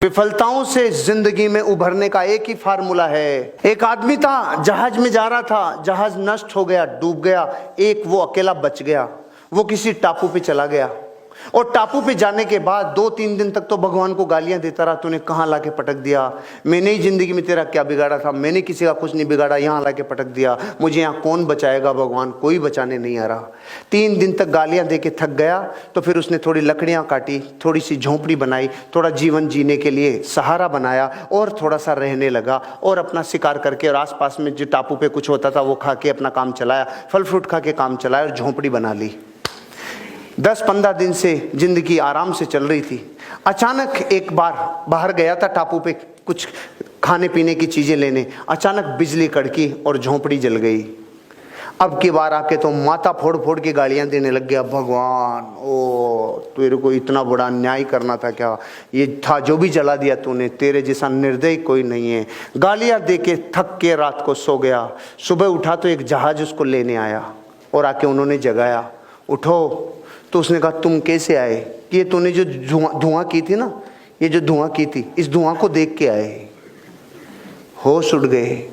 विफलताओं से जिंदगी में उभरने का एक ही फार्मूला है। एक आदमी था, जहाज में जा रहा था, जहाज नष्ट हो गया, डूब गया। एक वो अकेला बच गया। वो किसी टापू पे चला गया और टापू पे जाने के बाद 2-3 दिन तक तो भगवान को गालियां देता रहा, तूने कहाँ लाके पटक दिया, मैंने ही जिंदगी में तेरा क्या बिगाड़ा था, मैंने किसी का कुछ नहीं बिगाड़ा, यहाँ लाके पटक दिया, मुझे यहाँ कौन बचाएगा, भगवान कोई बचाने नहीं आ रहा। 3 दिन तक गालियां दे के थक गया। तो फिर उसने थोड़ी लकड़ियां काटी, थोड़ी सी झोंपड़ी बनाई, थोड़ा जीवन जीने के लिए सहारा बनाया और थोड़ा सा रहने लगा और अपना शिकार करके और आसपास में जो टापू पे कुछ होता था वो खा के अपना काम चलाया, फल फ्रूट खा के काम चलाया और झोंपड़ी बना ली। 10-15 दिन से जिंदगी आराम से चल रही थी। अचानक एक बार बाहर गया था टापू पे कुछ खाने पीने की चीजें लेने, अचानक बिजली कड़की और झोंपड़ी जल गई। अब की बार आके तो माथा फोड़ फोड़ के गालियां देने लग गया, भगवान ओ तेरे को इतना बड़ा अन्याय करना था क्या, ये था जो भी जला दिया तूने, तेरे जैसा निर्दयी कोई नहीं है। गालियां दे के थक के रात को सो गया। सुबह उठा तो एक जहाज उसको लेने आया और आके उन्होंने जगाया, उठो। तो उसने कहा तुम कैसे आए? कि ये तूने जो धुआं की थी ना, ये जो धुआं की थी, इस धुआं को देख के आए। होश उड़ गए,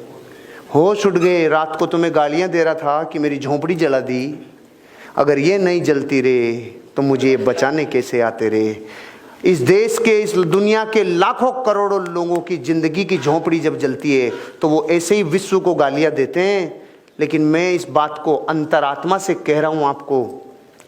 होश उड़ गए। रात को तुम्हें गालियां दे रहा था कि मेरी झोंपड़ी जला दी, अगर ये नहीं जलती रे तो मुझे ये बचाने कैसे आते रे। इस देश के, इस दुनिया के लाखों करोड़ों लोगों की जिंदगी की झोंपड़ी जब जलती है तो वो ऐसे ही विश्व को गालियां देते हैं। लेकिन मैं इस बात को अंतरात्मा से कह रहा हूं आपको,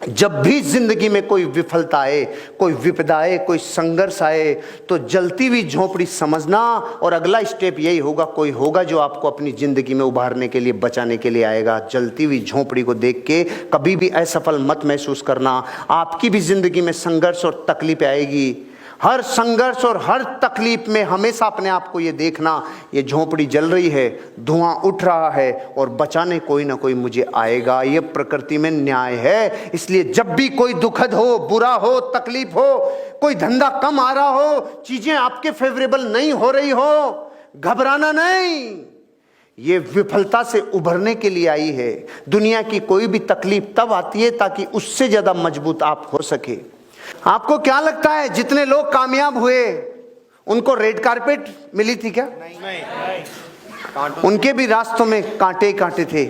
जब भी जिंदगी में कोई विफलता आए, कोई विपदा आए, कोई संघर्ष आए, तो जलती हुई झोंपड़ी समझना और अगला स्टेप यही होगा, कोई होगा जो आपको अपनी जिंदगी में उभारने के लिए, बचाने के लिए आएगा। जलती हुई झोंपड़ी को देख के कभी भी असफल मत महसूस करना। आपकी भी जिंदगी में संघर्ष और तकलीफ आएगी। हर संघर्ष और हर तकलीफ में हमेशा अपने आप को ये देखना, ये झोंपड़ी जल रही है, धुआं उठ रहा है और बचाने कोई ना कोई मुझे आएगा। ये प्रकृति में न्याय है। इसलिए जब भी कोई दुखद हो, बुरा हो, तकलीफ हो, कोई धंधा कम आ रहा हो, चीजें आपके फेवरेबल नहीं हो रही हो, घबराना नहीं। ये विफलता से उभरने के लिए आई है। दुनिया की कोई भी तकलीफ तब आती है ताकि उससे ज्यादा मजबूत आप हो सके। आपको क्या लगता है जितने लोग कामयाब हुए उनको रेड कारपेट मिली थी क्या? नहीं। उनके भी रास्तों में कांटे कांटे थे,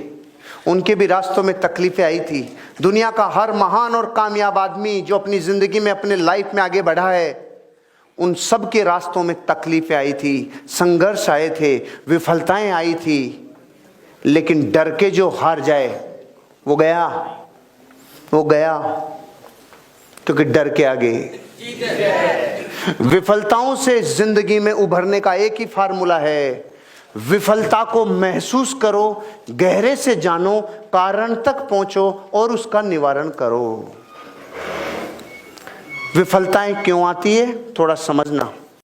उनके भी रास्तों में तकलीफें आई थी। दुनिया का हर महान और कामयाब आदमी जो अपनी जिंदगी में, अपने लाइफ में आगे बढ़ा है, उन सब के रास्तों में तकलीफें आई थी, संघर्ष आए थे, विफलताएं आई थी। लेकिन डर के जो हार जाए वो गया, वो गया, क्योंकि डर के आगे। विफलताओं से जिंदगी में उभरने का एक ही फार्मूला है, विफलता को महसूस करो, गहरे से जानो, कारण तक पहुंचो और उसका निवारण करो। विफलताएं क्यों आती है थोड़ा समझना।